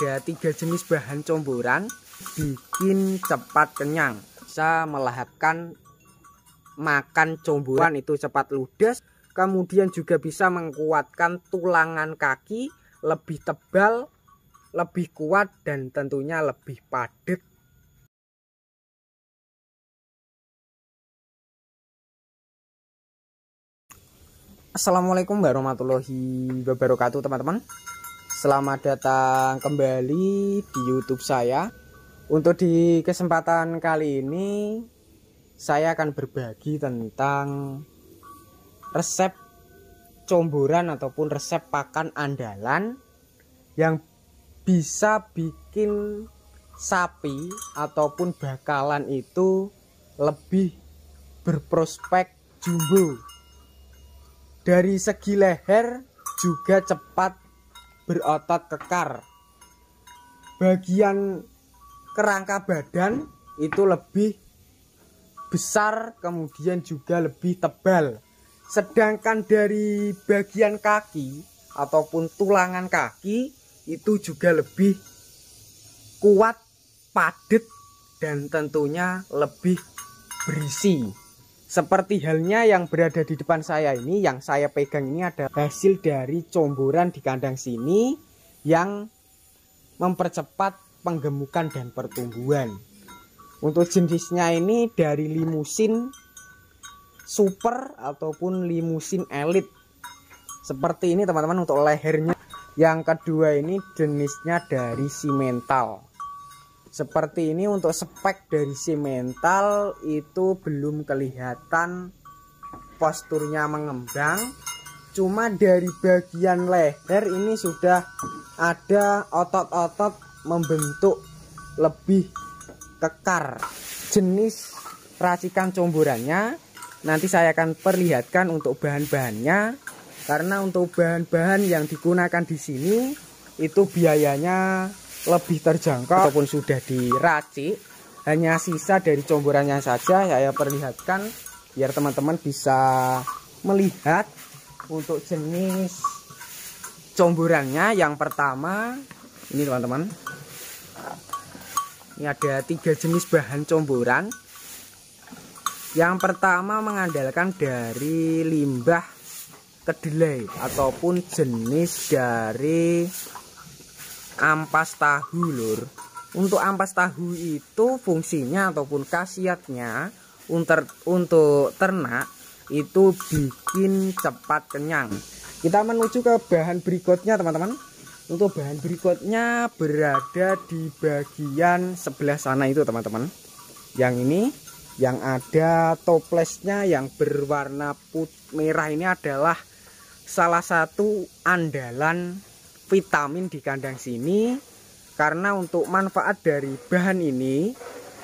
ada 3 jenis bahan comboran bikin cepat kenyang, bisa melahapkan makan comboran itu cepat ludes, kemudian juga bisa menguatkan tulangan kaki, lebih tebal, lebih kuat, dan tentunya lebih padat. Assalamualaikum warahmatullahi wabarakatuh teman-teman. Selamat datang kembali di YouTube saya. Untuk di kesempatan kali ini saya akan berbagi tentang resep comboran ataupun resep pakan andalan yang bisa bikin sapi ataupun bakalan itu lebih berprospek jumbo. Dari segi leher juga cepat berotot kekar. Bagian kerangka badan itu lebih besar, kemudian juga lebih tebal. Sedangkan dari bagian kaki ataupun tulangan kaki itu juga lebih kuat, padat, dan tentunya lebih berisi. Seperti halnya yang berada di depan saya ini, yang saya pegang ini ada hasil dari comboran di kandang sini yang mempercepat penggemukan dan pertumbuhan. Untuk jenisnya ini dari limusin super ataupun limusin elit. Seperti ini teman-teman untuk lehernya. Yang kedua ini jenisnya dari simental. Seperti ini untuk spek dari simental itu belum kelihatan posturnya mengembang. Cuma dari bagian leher ini sudah ada otot-otot membentuk lebih kekar. Jenis racikan comborannya nanti saya akan perlihatkan untuk bahan-bahannya. Karena untuk bahan-bahan yang digunakan di sini itu biayanya lebih terjangkau ataupun sudah diracik. Hanya sisa dari comborannya saja saya perlihatkan biar teman-teman bisa melihat untuk jenis comborannya. Yang pertama ini teman-teman, ini ada 3 jenis bahan comboran. Yang pertama mengandalkan dari limbah kedelai ataupun jenis dari ampas tahu lur. Untuk ampas tahu itu fungsinya ataupun khasiatnya untuk ternak itu bikin cepat kenyang. Kita menuju ke bahan berikutnya teman-teman. Untuk bahan berikutnya berada di bagian sebelah sana itu teman-teman. Yang ini yang ada toplesnya yang berwarna merah ini adalah salah satu andalan vitamin di kandang sini. Karena untuk manfaat dari bahan ini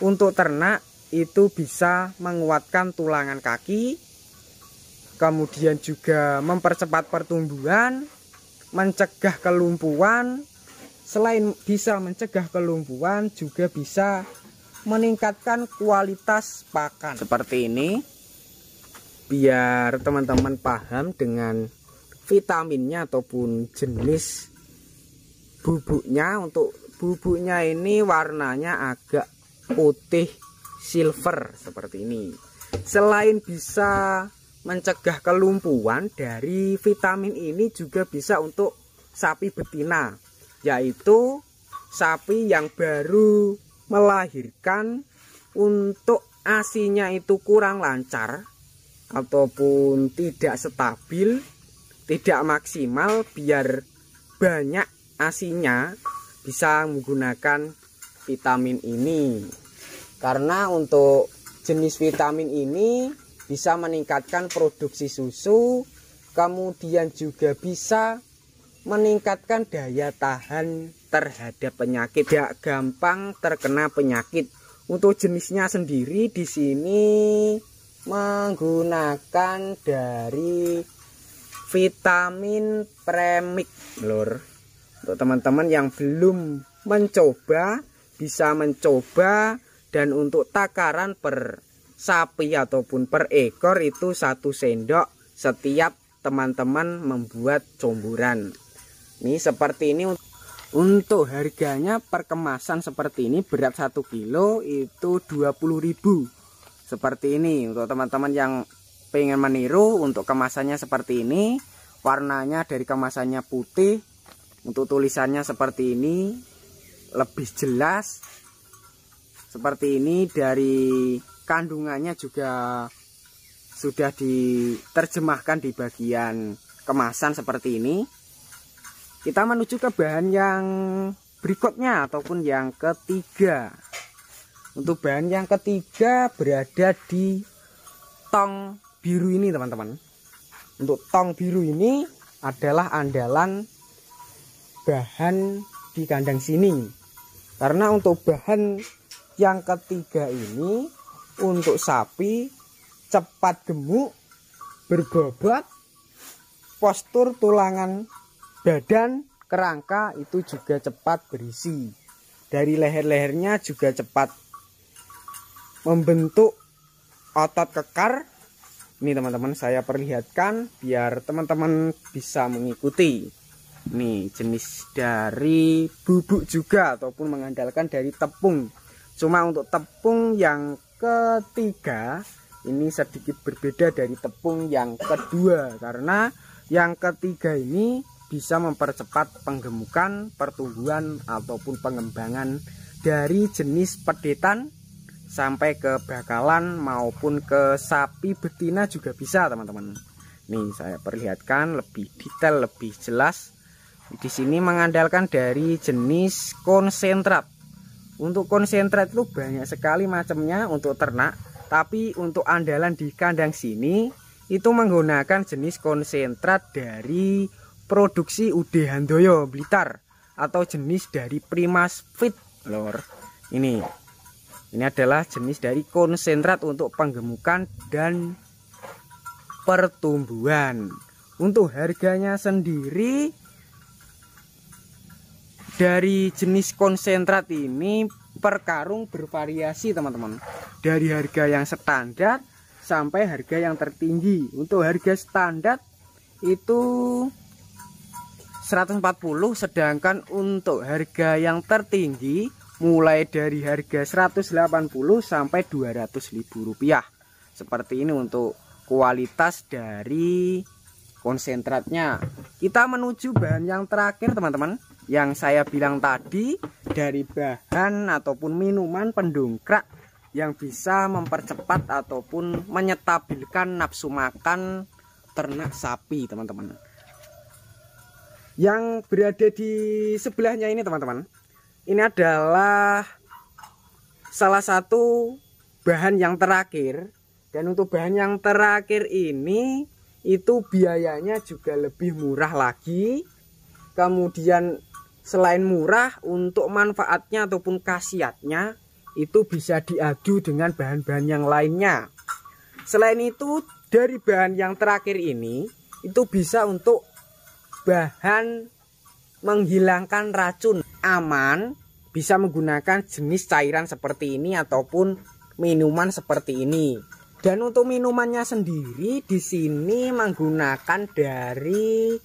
untuk ternak itu bisa menguatkan tulangan kaki, kemudian juga mempercepat pertumbuhan, mencegah kelumpuhan. Selain bisa mencegah kelumpuhan juga bisa meningkatkan kualitas pakan. Seperti ini biar teman-teman paham dengan vitaminnya ataupun jenis bubuknya. Untuk bubuknya ini warnanya agak putih silver seperti ini. Selain bisa mencegah kelumpuhan, dari vitamin ini juga bisa untuk sapi betina, yaitu sapi yang baru melahirkan. Untuk ASINya itu kurang lancar ataupun tidak stabil, tidak maksimal, biar banyak ASINya bisa menggunakan vitamin ini. Karena untuk jenis vitamin ini bisa meningkatkan produksi susu, kemudian juga bisa meningkatkan daya tahan terhadap penyakit, tidak gampang terkena penyakit. Untuk jenisnya sendiri di sini menggunakan dari vitamin premix lur. Untuk teman-teman yang belum mencoba bisa mencoba, dan untuk takaran per sapi ataupun per ekor itu 1 sendok setiap teman-teman membuat comboran. Ini seperti ini. Untuk harganya per kemasan seperti ini, berat 1 kilo itu 20.000. Seperti ini untuk teman-teman yang pengen meniru. Untuk kemasannya seperti ini, warnanya dari kemasannya putih, untuk tulisannya seperti ini, lebih jelas seperti ini. Dari kandungannya juga sudah diterjemahkan di bagian kemasan seperti ini. Kita menuju ke bahan yang berikutnya ataupun yang ketiga. Untuk bahan yang ketiga berada di tong biru ini, teman-teman. Untuk tong biru ini adalah andalan bahan di kandang sini. Karena untuk bahan yang ketiga ini untuk sapi cepat gemuk, berbobot, postur tulangan badan, kerangka itu juga cepat berisi. Dari leher-lehernya juga cepat membentuk otot kekar. Ini teman-teman saya perlihatkan biar teman-teman bisa mengikuti. Ini jenis dari bubuk juga ataupun mengandalkan dari tepung. Cuma untuk tepung yang ketiga ini sedikit berbeda dari tepung yang kedua, karena yang ketiga ini bisa mempercepat penggemukan, pertumbuhan ataupun pengembangan dari jenis pedetan sampai ke bakalan maupun ke sapi betina juga bisa, teman-teman. Nih saya perlihatkan lebih detail, lebih jelas. Di sini mengandalkan dari jenis konsentrat. Untuk konsentrat itu banyak sekali macamnya untuk ternak, tapi untuk andalan di kandang sini itu menggunakan jenis konsentrat dari produksi UD Handoyo Blitar atau jenis dari Primas Fit lor. Ini adalah jenis dari konsentrat untuk penggemukan dan pertumbuhan. Untuk harganya sendiri dari jenis konsentrat ini per karung bervariasi, teman-teman. Dari harga yang standar sampai harga yang tertinggi. Untuk harga standar itu 140, sedangkan untuk harga yang tertinggi mulai dari harga 180 sampai 200.000 rupiah. Seperti ini untuk kualitas dari konsentratnya. Kita menuju bahan yang terakhir, teman-teman. Yang saya bilang tadi, dari bahan ataupun minuman pendongkrak yang bisa mempercepat ataupun menyetabilkan nafsu makan ternak sapi, teman-teman. Yang berada di sebelahnya ini, teman-teman, ini adalah salah satu bahan yang terakhir. Dan untuk bahan yang terakhir ini itu biayanya juga lebih murah lagi. Kemudian selain murah, untuk manfaatnya ataupun khasiatnya itu bisa diadu dengan bahan-bahan yang lainnya. Selain itu, dari bahan yang terakhir ini itu bisa untuk bahan menghilangkan racun, aman, bisa menggunakan jenis cairan seperti ini ataupun minuman seperti ini. Dan untuk minumannya sendiri di sini menggunakan dari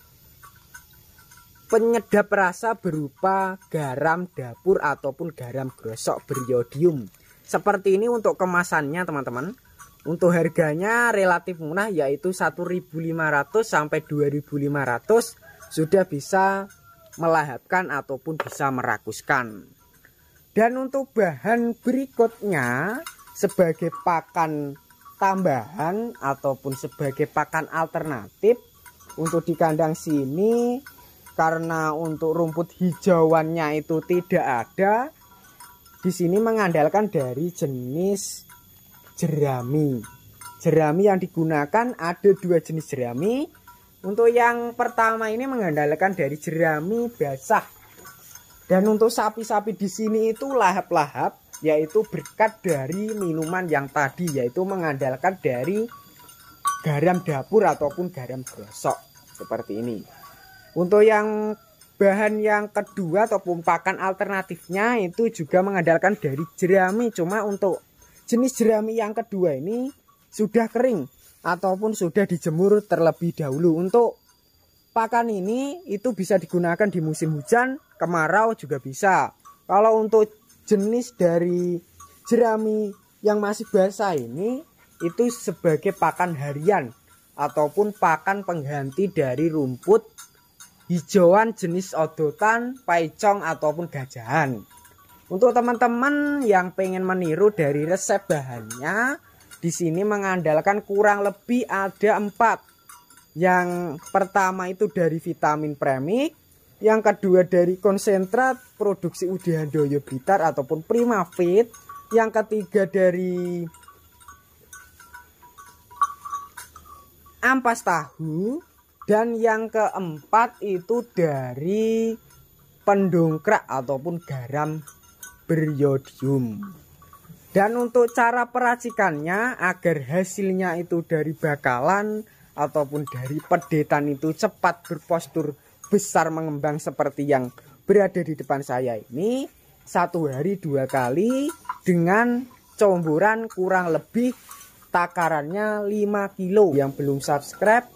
penyedap rasa berupa garam dapur ataupun garam grosok beriodium. Seperti ini untuk kemasannya, teman-teman. Untuk harganya relatif murah, yaitu 1.500 sampai 2.500 sudah bisa melahapkan ataupun bisa merakuskan. Dan untuk bahan berikutnya sebagai pakan tambahan ataupun sebagai pakan alternatif untuk di kandang sini, karena untuk rumput hijauannya itu tidak ada, di sini mengandalkan dari jenis jerami. Jerami yang digunakan ada dua jenis jerami. Untuk yang pertama ini mengandalkan dari jerami basah. Dan untuk sapi-sapi di sini itu lahap-lahap, yaitu berkat dari minuman yang tadi, yaitu mengandalkan dari garam dapur ataupun garam gosok seperti ini. Untuk yang bahan yang kedua ataupun pakan alternatifnya itu juga mengandalkan dari jerami. Cuma untuk jenis jerami yang kedua ini sudah kering ataupun sudah dijemur terlebih dahulu. Untuk pakan ini itu bisa digunakan di musim hujan, kemarau juga bisa. Kalau untuk jenis dari jerami yang masih basah ini itu sebagai pakan harian ataupun pakan pengganti dari rumput hijauan jenis odotan, paicong ataupun gajahan. Untuk teman-teman yang pengen meniru dari resep bahannya, di sini mengandalkan kurang lebih ada 4. Yang pertama itu dari vitamin premix, yang kedua dari konsentrat produksi UD Handoyo Blitar ataupun Primafit, yang ketiga dari ampas tahu, dan yang keempat itu dari pendongkrak ataupun garam beriodium. Dan untuk cara peracikannya agar hasilnya itu dari bakalan ataupun dari pedetan itu cepat berpostur besar mengembang seperti yang berada di depan saya ini, 1 hari 2 kali dengan comburan kurang lebih takarannya 5 kilo. Yang belum subscribe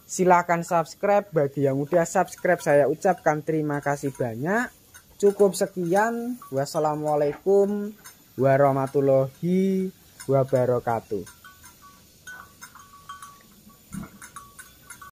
silakan subscribe, bagi yang udah subscribe saya ucapkan terima kasih banyak. Cukup sekian, wassalamualaikum warahmatullahi wabarakatuh.